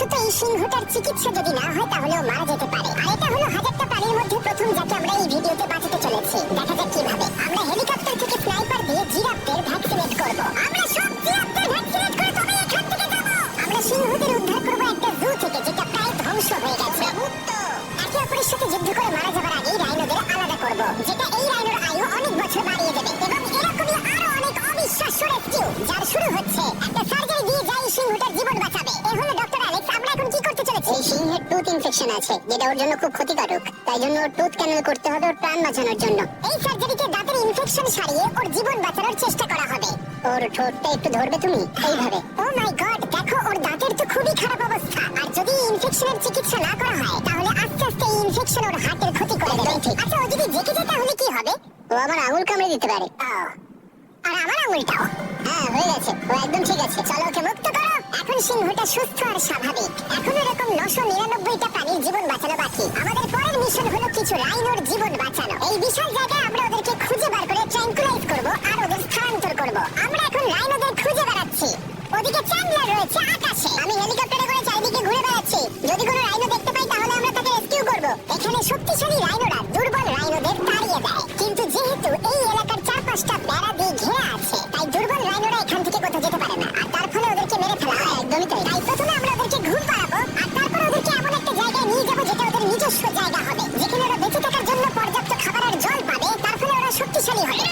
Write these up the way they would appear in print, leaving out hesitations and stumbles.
শুধু এই সিংহটার চিকিৎসা যদি না হয় তাহলেও মারা যেতে পারে। আর এটা হলো হাজারটা প্রাণীর মধ্যে প্রথম যাকে আমরা এই ভিডিওতে বাঁচাতে চলেছি। দেখা যাক কিভাবে। আমরা হেলিকপ্টার থেকে স্নাইপার দিয়ে জিরাফদের ভ্যাকসিনেট করব। আমরা সব জিরাফদের ভ্যাকসিনেট করে তবে এখান থেকে যাব। আমরা সিংহদের উদ্ধার করব একটা জু থেকে যেটা প্রায় ধ্বংস হয়ে গেছে। একে অপরের সাথে যুদ্ধ করে মারা যাবার আগেই রাইনোদের আলাদা করব, যেটা এই রাইনোর আয়ু অনেক বছর বাড়িয়ে দেবে। এবং এরকমই আরো অনেক অবিশ্বাস্য রেস্কিউ যার শুরু হচ্ছে একটা সার্জারি দিয়ে যাই সিংহটার জীবন বাঁচাবে। এই হলো ডক্টর অ্যালেক্স। আমরা এখন কি করতে চলেছি? এই সিংহের টুথ ইনফেকশন আছে যেটা ওর জন্য খুব ক্ষতিকারক, তাই জন্য ওর টুথ ক্যানেল করতে হবে ওর প্রাণ বাঁচানোর জন্য। এই সার্জারিতে দাঁতের ইনফেকশন সারিয়ে ওর জীবন বাঁচানোর চেষ্টা করা হবে। ওর ঠোঁটটা একটু ধরবে তুমি এইভাবে। ও মাই গড, দেখো ওর দাঁতের তো খুবই খারাপ অবস্থা। আর যদি ইনফেকশনের চিকিৎসা না করা হয় তাহলে আস্তে আস্তে এই ইনফেকশন ওর হার্টের ক্ষতি করে দেবে। আচ্ছা, ও যদি জেগে যায় তাহলে কি হবে? ও আমার আঙুল কামড়ে দিতে পারে। আর আমার আঙুলটাও। হ্যাঁ, হয়ে গেছে, ও একদম ঠিক আছে। চলো ওকে মুক্ত করো। এখন সিংহটা সুস্থ আর স্বাভাবিক। এখন এরকম 999টা প্রাণীর জীবন বাঁচানো বাকি। আমাদের পরের মিশন হলো কিছু রাইনোর জীবন বাঁচানো। এই বিশাল জায়গায় আমরা ওদেরকে খুঁজে বার করে ট্র্যাঙ্কুলাইজ করব আর ওদের স্থানান্তর করব। আমরা এখন রাইনোদের খুঁজে বেড়াচ্ছি। ওদিকে চ্যান্ডলার রয়েছে আকাশে। আমি হেলিকপ্টারে করে চারিদিকে ঘুরে বেড়াচ্ছি। যদি কোনো রাইনো দেখতে পাই তাহলে আমরা তাকে রেস্কিউ করব। এখানে শক্তিশালী রাইনোরা দুর্বল রাইনোদের তাড়িয়ে দেয়, কিন্তু যেহেতু এই এলাকার চারপাশটা বেড়া দিয়ে ঘেরা আছে তাই দুর্বল রাইনোরা এখান থেকে কোথাও যেতে পারে না। আর তার ফলে ওদেরকে মেরে ফেলা হয়। একদমই তাই। তাই প্রথমে আমরা ওদেরকে ঘুম পাড়াবো আর তারপর ওদেরকে এমন একটা জায়গায় নিয়ে যাবো যেটা ওদের নিজস্ব জায়গা হবে, যেখানে ওরা বেঁচে থাকার জন্য পর্যাপ্ত খাবার আর জল পাবে। তার ফলে ওরা শক্তিশালী হবে।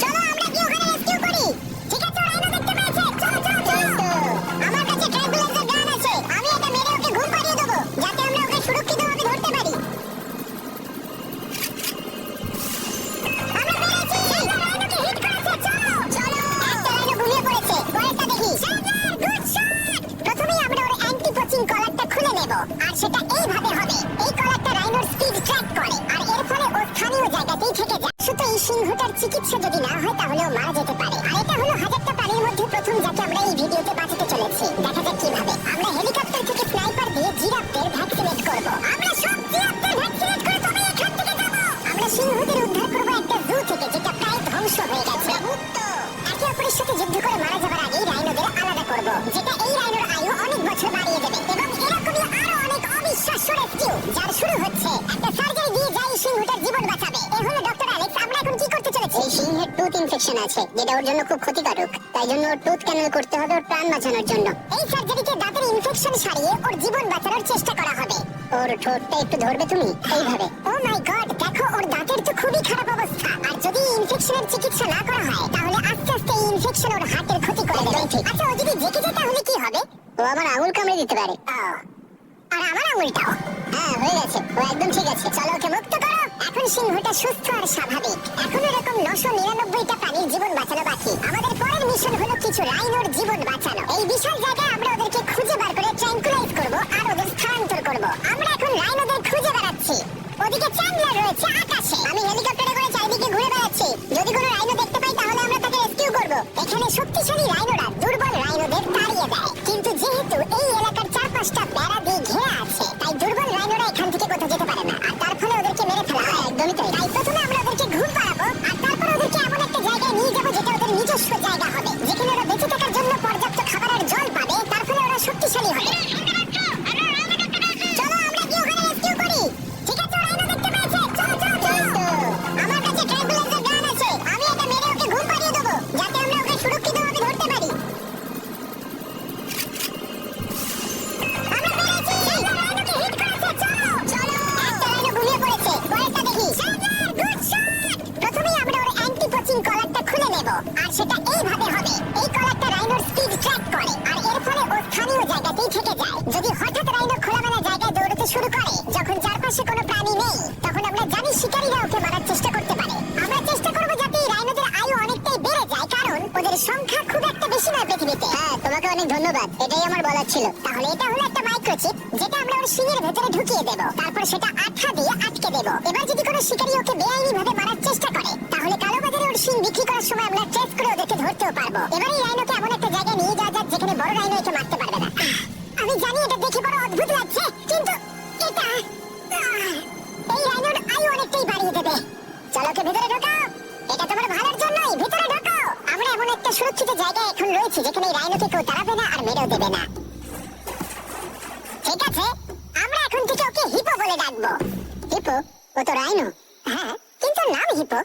চলো আমরা কি ওখানে রেস্কিউ করি? ঠিক আছে, রাইনো দেখতে পেয়েছে। চলো চলো চলো। আমার কাছে ট্র্যাঙ্কুলাইজার গান আছে। আমি এটা মেরে ওকে ঘুম পাড়িয়ে দেবো যাতে আমরা ওকে সুরক্ষিতভাবে ধরতে পারি। আমরা পেরেছি। রাইনোকে হিট করেছে। চলো চলো। একটা রাইনো ঘুমিয়ে পড়েছে। পরেরটা দেখি। Chandler, good shot. প্রথমেই আমরা ওর অ্যান্টি পোচিং কলারটা খুলে নেব আর সেটা এইভাবে হবে। এই কলারটা রাইনোর স্পিড ট্র্যাক করে আর এর ফলে ও স্থানীয় জায়গাতেই থেকে যায়। শুধু এই সিংহটার চিকিৎসা যদি না হয় তাহলেও মারা যেতে পারে। আর এটা হলো হাজারটা প্রাণীর মধ্যে প্রথম যাকে আমরা এই ভিডিওতে বাঁচাতে চলেছি। দেখা যাক কিভাবে। আমরা হেলিকপ্টার থেকে স্নাইপার দিয়ে জিরাফদের ভ্যাকসিনেট করব। আমরা সব জিরাফদের ভ্যাকসিনেট করে তবে এখান থেকে যাব। আমরা সিংহদের উদ্ধার করব একটা জু থেকে যেটা প্রায় ধ্বংস হয়ে গেছে। একে অপরের সাথে যুদ্ধ করে মারা যাবার আগেই রাইনোদের আলাদা করব, যেটা এই রাইনোর আয়ু অনেক বছর বাড়িয়ে দেবে। এবং এরকমই আরো অনেক অবিশ্বাস্য রেস্কিউ যার শুরু হচ্ছে একটা সার্জারি দিয়ে যাই সিংহটার জীবন বাঁচাবে। এই হলো ডক্টর অ্যালেক্স। আমরা এখন কি করতে চলেছি? এই সিংহের টুথ ইনফেকশন আছে যেটা ওর জন্য খুব ক্ষতিকারক, তাই জন্য ওর টুথ ক্যানেল করতে হবে ওর প্রাণ বাঁচানোর জন্য। এই সার্জারিতে দাঁতের ইনফেকশন সারিয়ে ওর জীবন বাঁচানোর চেষ্টা করা হবে। ওর ঠোঁটটা একটু ধরবে তুমি এইভাবে। ও মাই গড, দেখো ওর দাঁতের তো খুবই খারাপ অবস্থা। আর যদি ইনফেকশনের চিকিৎসা না করা হয় তাহলে আস্তে আস্তে এই ইনফেকশন ওর হার্টের ক্ষতি করে দেবে। আচ্ছা, ও যদি জেগে যায় তাহলে কি হবে? ও আমার আঙুল কামড়ে দিতে পারে। আর আমার আঙুলটাও। হ্যাঁ, হয়ে গেছে, ও একদম ঠিক আছে। চলো ওকে মুক্ত করো। এখন সিংহটা সুস্থ আর স্বাভাবিক। এখন এরকম 999টা প্রাণীর জীবন বাঁচানো বাকি। আমাদের পরের মিশন হলো কিছু রাইনোর জীবন বাঁচানো। এই বিশাল জায়গায় আমরা ওদেরকে খুঁজে বার করে ট্র্যাঙ্কুলাইজ করব আর ওদের স্থানান্তর করব। আমরা এখন রাইনোদের খুঁজে বেড়াচ্ছি। ওদিকে চ্যান্ডলার রয়েছে আকাশে। আমি হেলিকপ্টারে করে চারিদিকে ঘুরে বেড়াচ্ছি। যদি কোনো রাইনো দেখতে পাই তাহলে আমরা তাকে রেস্কিউ করব। এখানে শক্তিশালী রাইনোরা দুর্বল রাইনোদের তাড়িয়ে দেয়, কিন্তু যেহেতু এই এলাকার চারপাশটা বেড়া দিয়ে ঘেরা আছে তাই দুর্বল রাইনোরা এখান থেকে কোথাও যেতে পারে না। আর তার ফলে ওদেরকে মেরে ফেলা হয়। একদমই তাই। তাই প্রথমে আমরা ওদেরকে ঘুম পাড়াবো আর তারপর ওদেরকে এমন একটা জায়গায় নিয়ে যাবো যেটা ওদের নিজস্ব জায়গা হবে, যেখানে ওরা বেঁচে থাকার জন্য পর্যাপ্ত খাবার আর জল পাবে। তার ফলে ওরা শক্তিশালী হবে। চলো আমরা কি ওখানে রেস্কিউ করি? ঠিক আছে, রাইনো দেখতে পেয়েছে। চলো চলো চলো। আমার কাছে ট্র্যাঙ্কুলাইজার গান আছে। আমি এটা মেরে ওকে ঘুম পাড়িয়ে দেবো যাতে আমরা ওকে সুরক্ষিতভাবে ধরতে পারি। আমরা পেরেছি। রাইনোকে হিট করেছে। চলো চলো। একটা রাইনো ঘুমিয়ে পড়েছে। পরেরটা দেখি। Chandler, good shot. প্রথমেই আমরা ওর অ্যান্টি পোচিং কলারটা খুলে নেব আর সেটা এইভাবে হবে। এই কলারটা রাইনোর স্পিড ট্র্যাক করে আর এর ফলে ও স্থানীয় জায়গাতেই থেকে যায়। যদি হঠাৎ রাইনো খোলামেলা জায়গায় দৌড়তে শুরু করে যখন চারপাশে কোনো প্রাণী নেই, তখন আমরা জানি শিকারীরা ওকে মারার চেষ্টা করতে পারে। আমরা চেষ্টা করব যাতে এই রাইনোদের আয়ু অনেকটাই বেড়ে যায়, কারণ ওদের সংখ্যা খুব একটা বেশি নয় পৃথিবীতে। হ্যাঁ, তোমাকে অনেক ধন্যবাদ। এটাই আমার বলার ছিল। তাহলে এটা হলো একটা মাইক্রোচিপ যেটা আমরা ওর শিঙের ভেতরে ঢুকিয়ে দেব। তারপর সেটা আঠা দিয়ে আটকে দেব। এবার যদি কোনো শিকারী ওকে বেআইনিভাবে মারার চেষ্টা করে তাহলে কালোবাজারে ওর শিং বিক্রি করার সময় আমরা ট্রেস করে ওদেরকে ধরতেও পারবো। এবার এই রাইনোকে এমন একটা জায়গায় নিয়ে যাওয়া যাক যেখানে বড় রাইনো একে মারতে পারবে না। আমি জানি এটা দেখে বড় অদ্ভুত লাগছে, কিন্তু এটা এই রাইনোর আয়ু অনেকটাই বাড়িয়ে দেবে। চলো ওকে ভেতরে ঢোকাও। এটা তোমার ভালোর জন্যই। ভেতরে ঢোকাও। আমরা এমন একটা সুরক্ষিত জায়গায় এখন রয়েছি যেখানে এই রাইনোকে কেউ তাড়াবে না আর মেরেও দেবে না। ঠিক আছে, আমরা এখন থেকে ওকে হিপো বলে ডাকবো। হিপো? ও তো রাইনো। হ্যাঁ, কিন্তু নাম হিপো।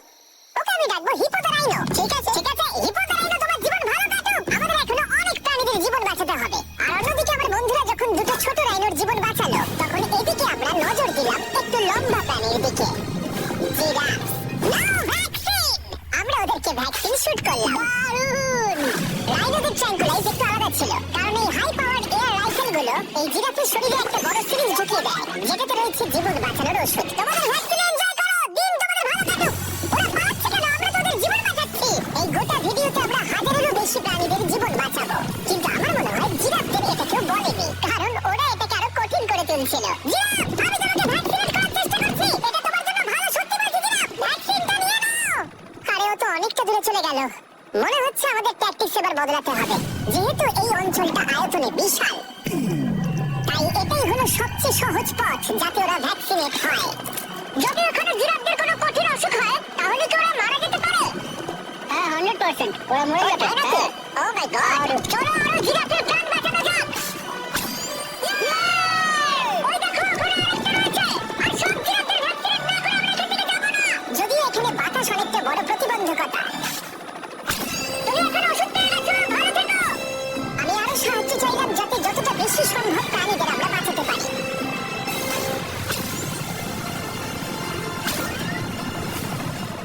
ওকে আমি ডাকবো হিপো দ্য রাইনো। ঠিক আছে, ঠিক আছে, হিপো দ্য রাইনো, তোমার জীবন ভালো কাটুক। আমাদের এখনো অনেক প্রাণীদের জীবন বাঁচাতে হবে। আর অন্যদিকে আমার বন্ধুরা যখন দুটো ছোট রাইনোর জীবন বাঁচালো, তখন এদিকে আমরা নজর দিলাম একটু লম্বা প্রাণীর দিকে। জিরাফ। নাও ভ্যাকসিন। আমরা ওদেরকে ভ্যাকসিন শুট করলাম। দারুণ! রাইনোদের ট্র্যাঙ্কুলাইজ একটু আলাদা ছিল, কারণ এই হাই পাওয়ার্ড এয়ার রাইফেলগুলো এই জিরাফের শরীরে একটা বড় সিরিঞ্জ ঢুকিয়ে দেয়, যেটাতে রয়েছে জীবন বাঁচানোর ওষুধ। তোমাদের ভ্যাকসিন এনজয় করো, দিন তোমাদের ভালো কাটুক। ওরা পালাচ্ছে কেন? আমরা তো ওদের জীবন বাঁচাচ্ছি। এই গোটা ভিডিওতে আমরা হাজারেরও বেশি প্রাণীদের জীবন বাঁচাবো, কিন্তু আমার মনে হয় জিরাফদের এটা কেউ বলেনি, কারণ ওরা এটাকে আরো কঠিন করে তুলছিল। জিরাফ, আমি তোমাকে ভ্যাকসিনেট করার চেষ্টা করছি। এটা তোমার জন্য ভালো, সত্যি বলছি জিরাফ। ভ্যাকসিনটা নিয়ে নাও। আরে ও তো অনেকটা দূরে চলে গেল। মনে হচ্ছে আমাদের ট্যাকটিক্স এবার বদলাতে হবে, যেহেতু এই অঞ্চলটা আয়তনে বিশাল। তাই এটাই হলো সবচেয়ে সহজ পথ যাতে ওরা ভ্যাকসিনেট হয়। যদি ওখানে জিরাফদের কোনো কঠিন অসুখ হয়, তাহলে কি ওরা মারা যেতে পারে? হ্যাঁ, 100% ওরা মরে যাবে। ও মাই গড! চলো আরো জিরাফের প্রাণ বাঁচানো যাক। ওই দেখো, ওখানে আরেকটা রয়েছে। আর সব জিরাফদের ভ্যাকসিনেট না করে আমরা এখান থেকে যাবো না। যদিও এখানে বাতাস অনেকটা বড় প্রতিবন্ধকতা। তুমি এখন ওষুধ পেয়ে গেছো, ভালো থেকো। আমি আরো সাহায্য চাইলাম, যাতে যতটা বেশি সম্ভব প্রাণীদের আমরা বাঁচাতে পারি।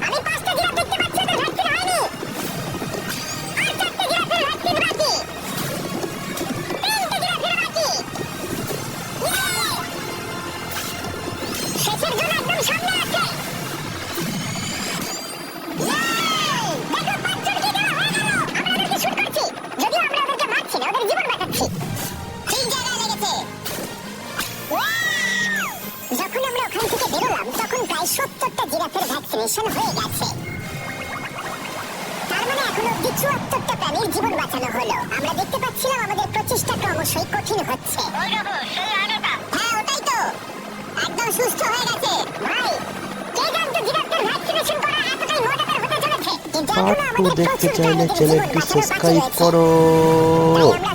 আমি 5টা জিরাফ দেখতে পাচ্ছি, ওদের ভ্যাকসিন হয়নি। আর 4টে জিরাফের ভ্যাকসিন বাকি। 3টে জিরাফের বাকি। ইয়ে! শেষের জন্য একদম সামনে আছে। ইয়ে! দেখো, 5জনকে দেওয়া হয়ে গেল। আমরা ওদেরকে শুট করছি। যদিও আমরা ওদেরকে মারছি না, ওদের জীবন বাঁচাচ্ছি। ঠিক জায়গায় লেগেছে। ওয়াও! যখন আমরা ওখান থেকে বেরোলাম, তখন প্রায় 70টা জিরাফের ভ্যাকসিনেশন হয়ে গেছে। তার মানে এখন অব্দি 74টা প্রাণীর জীবন বাঁচানো হলো। আমরা দেখতে পাচ্ছিলাম আমাদের প্রচেষ্টা ক্রমশই কঠিন হচ্ছে। হ্যাঁ, ওটাই তো। একদম সুস্থ হয়ে গেছে। ভাই, কে জানতো জিরাফদের ভ্যাকসিনেশন করা এতটাই মজাদার হতে চলেছে? কিন্তু এখনো পার্ট 2 আমাদের দেখতে প্রচুর চাইলে প্রাণীদের জীবন চ্যানেলটি বাঁচানো বাকি সাবস্ক্রাইব রয়েছে। করো। তাই আমরা